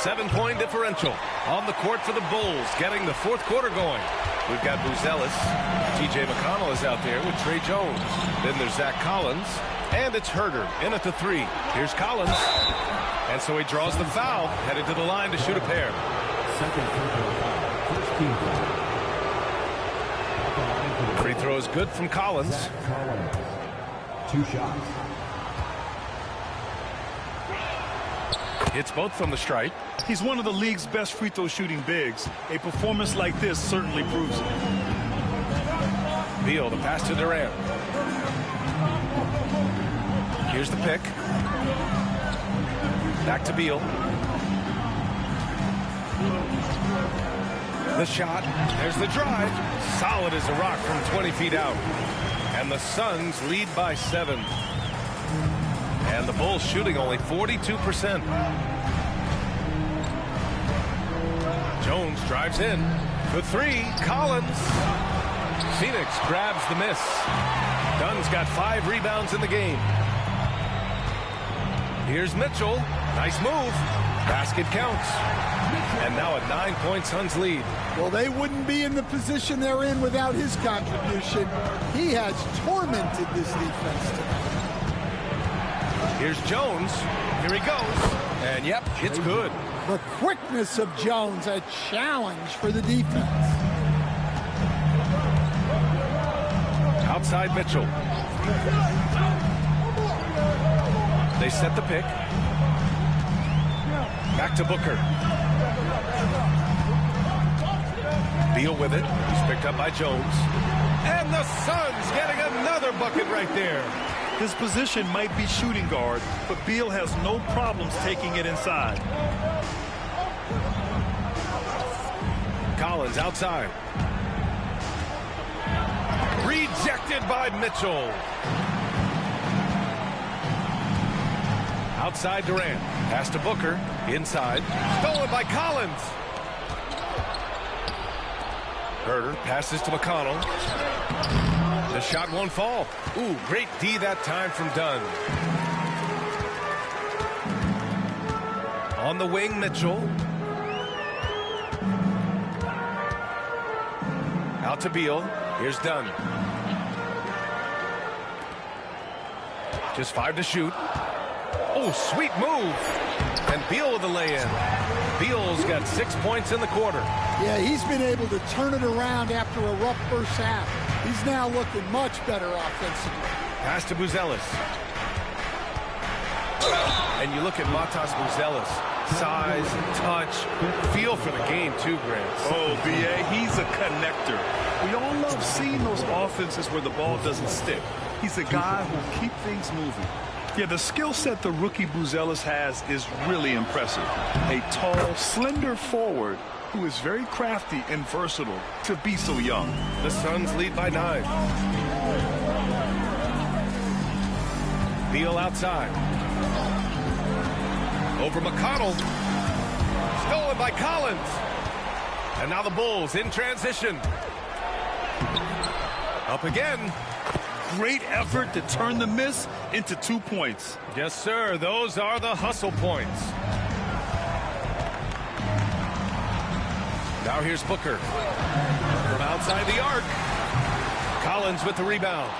7-point differential on the court for the Bulls, getting the fourth quarter going. We've got Buzelis. T.J. McConnell is out there with Trey Jones. Then there's Zach Collins. And it's Herter in at the 3. Here's Collins. And so he draws the foul, headed to the line to shoot a pair. Free throw is good from Collins. 2 shots. Hits both from the stripe. He's one of the league's best free throw shooting bigs. A performance like this certainly proves it. Beal, the pass to Durant. Here's the pick. Back to Beal. The shot. There's the drive. Solid as a rock from 20 feet out. And the Suns lead by 7. And the Bulls shooting only 42%. Jones drives in. The 3. Collins. Phoenix grabs the miss. Dunn's got 5 rebounds in the game. Here's Mitchell. Nice move. Basket counts. And now a 9-point Suns lead. Well, they wouldn't be in the position they're in without his contribution. He has tormented this defense tonight. Here's Jones. Here he goes. And yep, it's good. The quickness of Jones, a challenge for the defense. Outside Mitchell. They set the pick. Back to Booker. Beal with it. He's picked up by Jones. And the Suns getting another bucket right there. His position might be shooting guard, but Beal has no problems taking it inside. Collins outside. Rejected by Mitchell. Outside Durant. Pass to Booker. Inside. Stolen by Collins. Herter passes to McConnell. The shot won't fall. Ooh, great D that time from Dunn. On the wing, Mitchell. Out to Beal. Here's Dunn. Just 5 to shoot. Oh, sweet move. And Beal with the lay-in. Beal's got 6 points in the quarter. Yeah, he's been able to turn it around after a rough first half. He's now looking much better offensively. Pass to Buzelis. And you look at Matas Buzelis. Size, touch, feel for the game too, Grant. Oh, B.A., he's a connector. We all love seeing those offenses where the ball doesn't stick. He's a guy who will keep things moving. Yeah, the skill set the rookie Buzelis has is really impressive. A tall, slender forward who is very crafty and versatile to be so young. The Suns lead by 9. Beal outside. Over McConnell. Stolen by Collins. And now the Bulls in transition. Up again. Great effort to turn the miss into 2 points. Yes, sir. Those are the hustle points. Now here's Booker. From outside the arc. Collins with the rebound.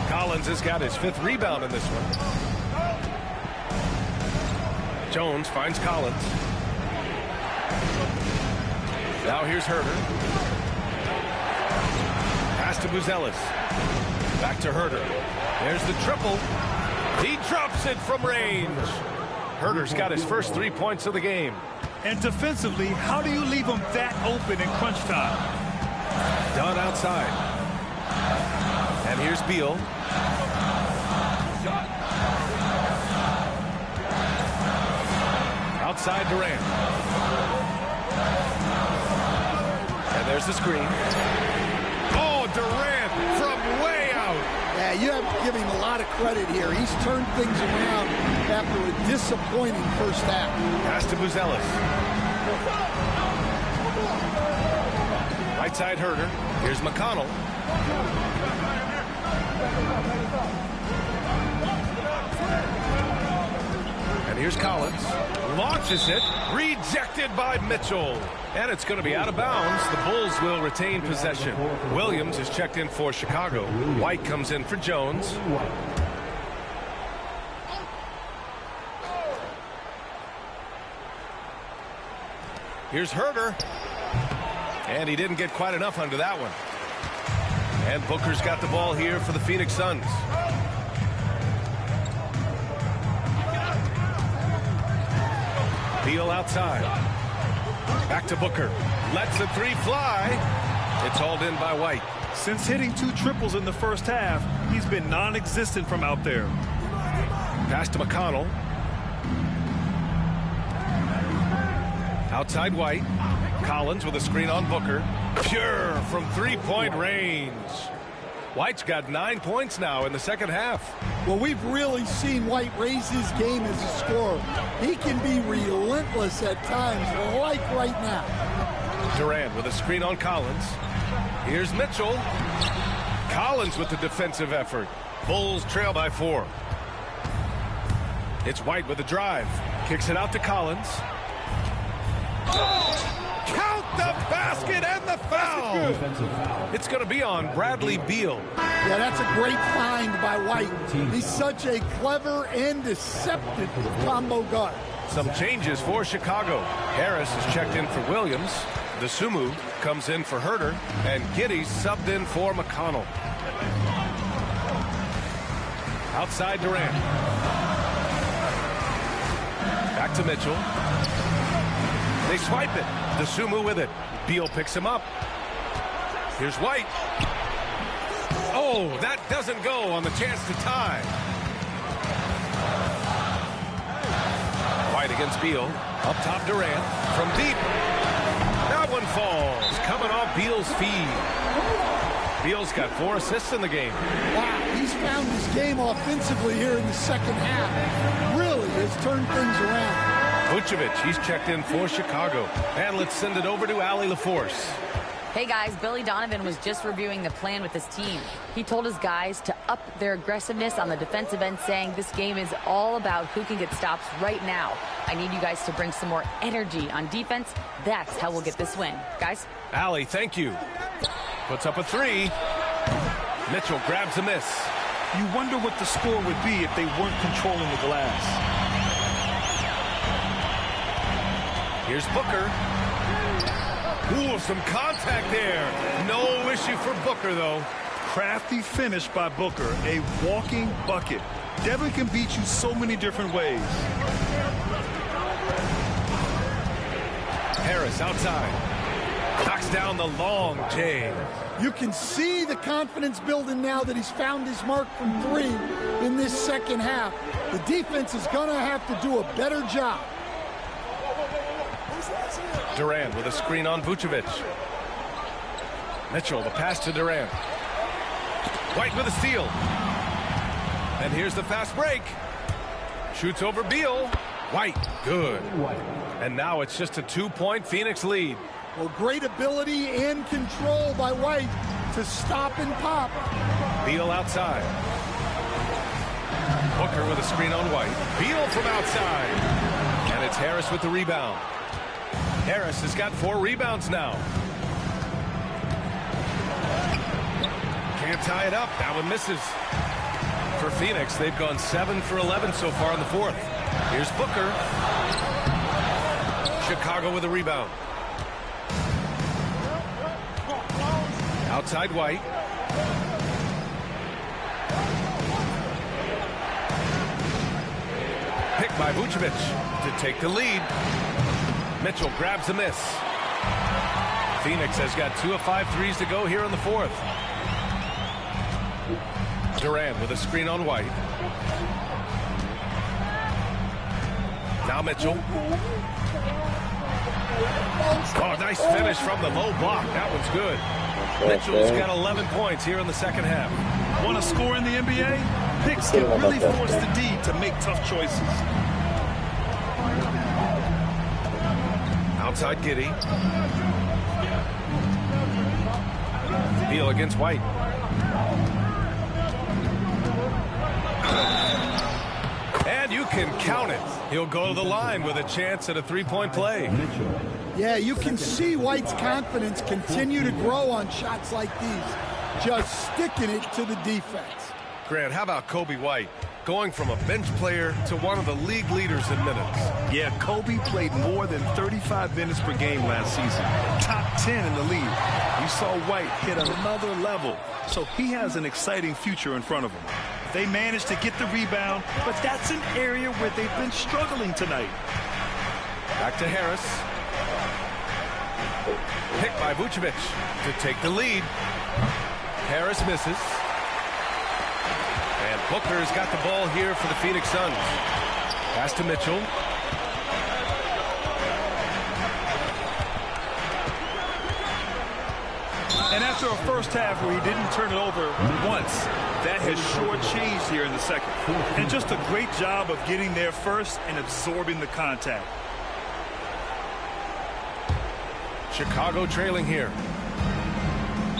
Collins has got his 5th rebound in this one. Jones finds Collins. Now here's Herter. Pass to Buzelis. Back to Herter. There's the triple. He drops it from range. Herter's got his first 3 points of the game. And defensively, how do you leave him that open in crunch time? Done outside. And here's Beal. Outside Durant. And there's the screen. Oh, Durant from way out. Yeah, you have to give him a lot of credit here. He's turned things around after a disappointing first half. Pass to Buzelis. Right side Herter. Here's McConnell. And here's Collins. Launches it. Rejected by Mitchell. And it's going to be out of bounds. The Bulls will retain possession. Williams is checked in for Chicago. White comes in for Jones. Here's Herter. And he didn't get quite enough under that one. And Booker's got the ball here for the Phoenix Suns. Beal outside. Back to Booker. Lets the three fly. It's hauled in by White. Since hitting 2 triples in the first half, he's been non-existent from out there. Pass to McConnell. Outside White. Collins with a screen on Booker. Pure from three-point range. White's got 9 points now in the second half. Well, we've really seen White raise his game as a scorer. He can be relentless at times, like right now. Durant with a screen on Collins. Here's Mitchell. Collins with the defensive effort. Bulls trail by 4. It's White with a drive. Kicks it out to Collins. Count the basket and the foul. It's going to be on Bradley Beal. Yeah, that's a great find by White. He's such a clever and deceptive combo guard. Some changes for Chicago. Harris is checked in for Williams. The Sumu comes in for Herter. And Giddey's subbed in for McConnell. Outside Durant. Back to Mitchell. They swipe it. The Sumu with it. Beal picks him up. Here's White. Oh, that doesn't go on the chance to tie. White against Beal. Up top Durant. From deep. That one falls. Coming off Beal's feed. Beal's got 4 assists in the game. Wow, he's found his game offensively here in the second half. Really has turned things around. Vucevic, he's checked in for Chicago. And let's send it over to Allie LaForce. Hey guys, Billy Donovan was just reviewing the plan with his team. He told his guys to up their aggressiveness on the defensive end, saying this game is all about who can get stops right now. I need you guys to bring some more energy on defense. That's how we'll get this win. Guys? Allie, thank you. Puts up a 3. Mitchell grabs a miss. You wonder what the score would be if they weren't controlling the glass. Here's Booker. Ooh, some contact there. No issue for Booker, though. Crafty finish by Booker. A walking bucket. Devin can beat you so many different ways. Harris outside. Knocks down the long J. You can see the confidence building now that he's found his mark from 3 in this second half. The defense is going to have to do a better job. Durant with a screen on Vucevic. Mitchell, the pass to Durant. White with a steal. And here's the fast break. Shoots over Beal. White, good. And now it's just a 2-point Phoenix lead. Well, great ability and control by White to stop and pop. Beal outside. Booker with a screen on White. Beal from outside. And it's Harris with the rebound. Harris has got 4 rebounds now. Can't tie it up. That one misses. For Phoenix, they've gone 7 for 11 so far in the 4th. Here's Booker. Chicago with a rebound. Outside White. Picked by Vucevic to take the lead. Mitchell grabs the miss. Phoenix has got 2 of 5 threes to go here in the fourth. Durant with a screen on White. Now Mitchell. Oh, nice finish from the low block. That one's good. Mitchell's got 11 points here in the second half. Want to score in the NBA? Picks can really force the D to make tough choices. Outside Giddey. Beal against White. And you can count it. He'll go to the line with a chance at a three-point play. Yeah, you can see White's confidence continue to grow on shots like these. Just sticking it to the defense. Grant, how about Kobe White? Going from a bench player to one of the league leaders in minutes. Yeah, Kobe played more than 35 minutes per game last season. Top 10 in the league. We saw White hit another level, so he has an exciting future in front of him. They managed to get the rebound, but that's an area where they've been struggling tonight. Back to Harris. Picked by Vucevic to take the lead. Harris misses. And Booker's got the ball here for the Phoenix Suns. Pass to Mitchell. And after a first half where he didn't turn it over once, that has sure changed here in the second. And just a great job of getting there first and absorbing the contact. Chicago trailing here.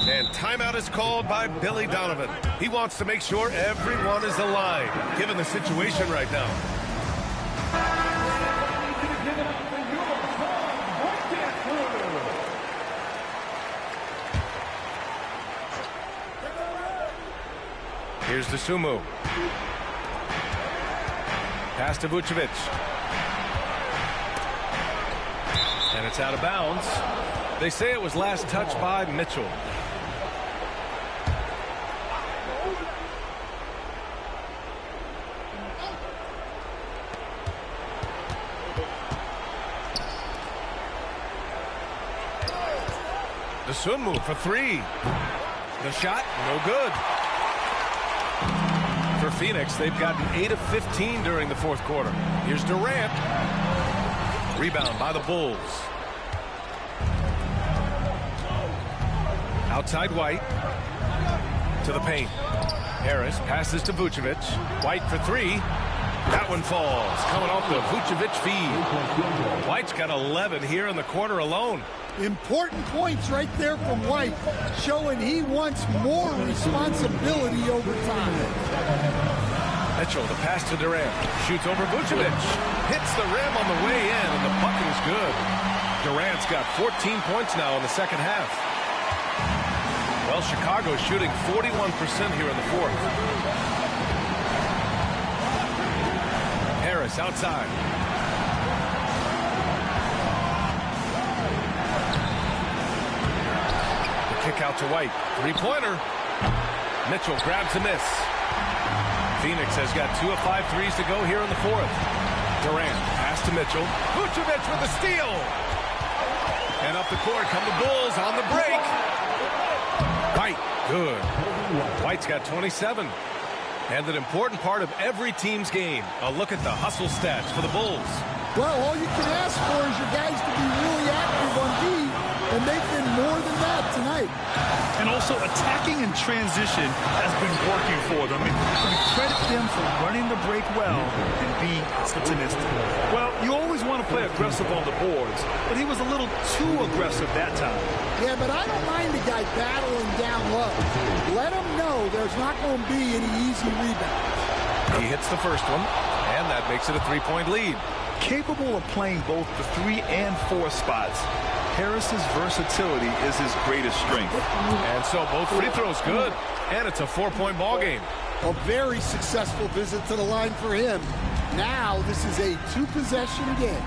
And timeout is called by Billy Donovan. He wants to make sure everyone is aligned, given the situation right now. Here's the Sumu. Pass to Vucevic. And it's out of bounds. They say it was last touched by Mitchell. The Sumu for three. The shot, no good. For Phoenix, they've gotten 8 of 15 during the fourth quarter. Here's Durant. Rebound by the Bulls. Outside White. To the paint. Harris passes to Vucevic. White for three. That one falls. Coming off the Vucevic feed. White's got 11 here in the quarter alone. Important points right there from White, showing he wants more responsibility over time. Mitchell, the pass to Durant. Shoots over Vucevic. Hits the rim on the way in, and the bucket is good. Durant's got 14 points now in the second half. Well, Chicago's shooting 41% here in the fourth. Harris outside. Kick out to White. Three-pointer. Mitchell grabs the miss. Phoenix has got 2 of 5 threes to go here in the fourth. Durant pass to Mitchell. Vucevic with the steal. And up the court come the Bulls on the break. White, good. White's got 27. And an important part of every team's game. A look at the hustle stats for the Bulls. Well, all you can ask for is your guys to be really active on D, and they've been more than that tonight. And also attacking in transition has been working for them. And we credit them for running the break well and being opportunistic. Well, you always want to play aggressive on the boards, but he was a little too aggressive that time. Yeah, but I don't mind the guy battling down low. Let him know there's not going to be any easy rebounds. He hits the first one, and that makes it a three-point lead. Capable of playing both the 3 and 4 spots, Harris's versatility is his greatest strength. And so both free throws good, and it's a 4-point ball game. A very successful visit to the line for him. Now this is a 2-possession game.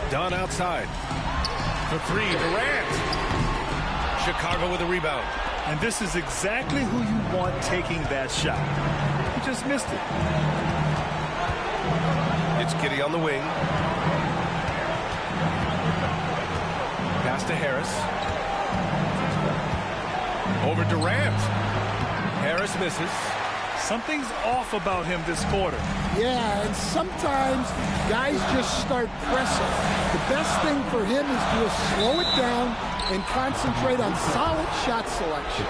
Dunn outside. For three, Durant. Chicago with a rebound. And this is exactly who you want taking that shot. just missed it. It's Giddey on the wing. Pass to Harris. Over Durant. Harris misses. Something's off about him this quarter. Yeah, and sometimes guys just start pressing. The best thing for him is to just slow it down and concentrate on solid shot selection.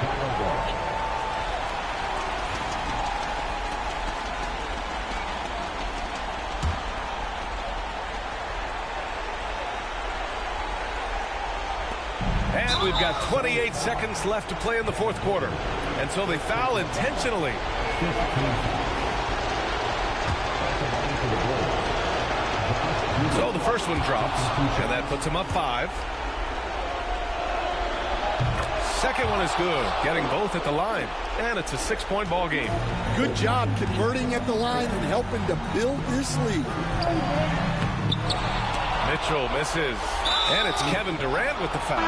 And we've got 28 seconds left to play in the fourth quarter. And so they foul intentionally. So the first one drops, and that puts him up 5. Second one is good, getting both at the line. And it's a 6-point ball game. Good job converting at the line and helping to build this lead. Mitchell misses. And it's Kevin Durant with the foul.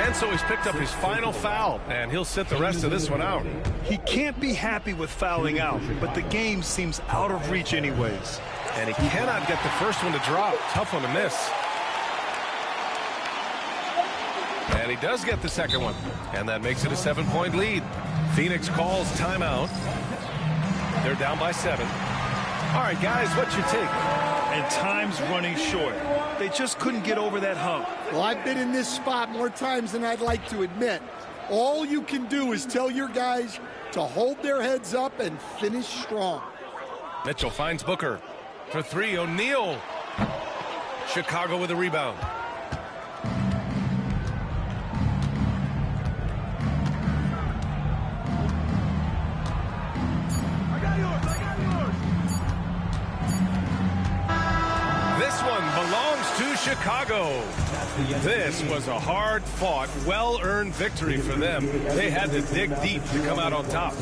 And so he's picked up his final foul, and he'll sit the rest of this one out. He can't be happy with fouling out, but the game seems out of reach anyways. And he cannot get the first one to drop. Tough one to miss. And he does get the second one. And that makes it a 7-point lead. Phoenix calls timeout. They're down by 7. All right, guys, what's your take? And time's running short. They just couldn't get over that hump. Well, I've been in this spot more times than I'd like to admit. All you can do is tell your guys to hold their heads up and finish strong. Mitchell finds Booker. For 3, O'Neal. Chicago with a rebound. This one belongs to Chicago. This was a hard-fought, well-earned victory for them. They had to dig deep to come out on top.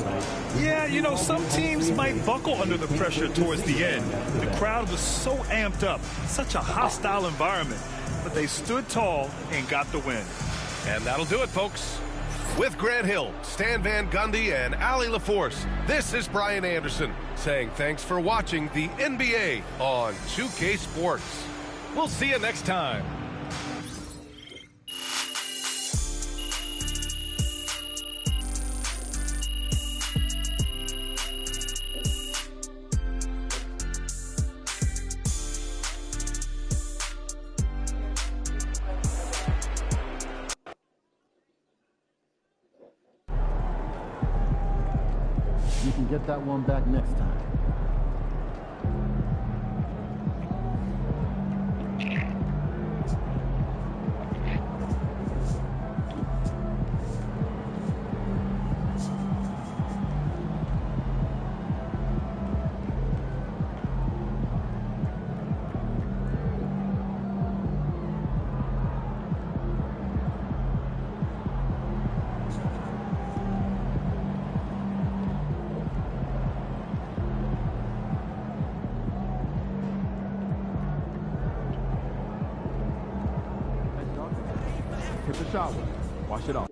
Yeah, you know, some teams might buckle under the pressure towards the end. The crowd was so amped up, such a hostile environment. But they stood tall and got the win. And that'll do it, folks. With Grant Hill, Stan Van Gundy, and Allie LaForce, this is Brian Anderson saying thanks for watching the NBA on 2K Sports. We'll see you next time. You can get that one back next time. Take a shower. Wash it off.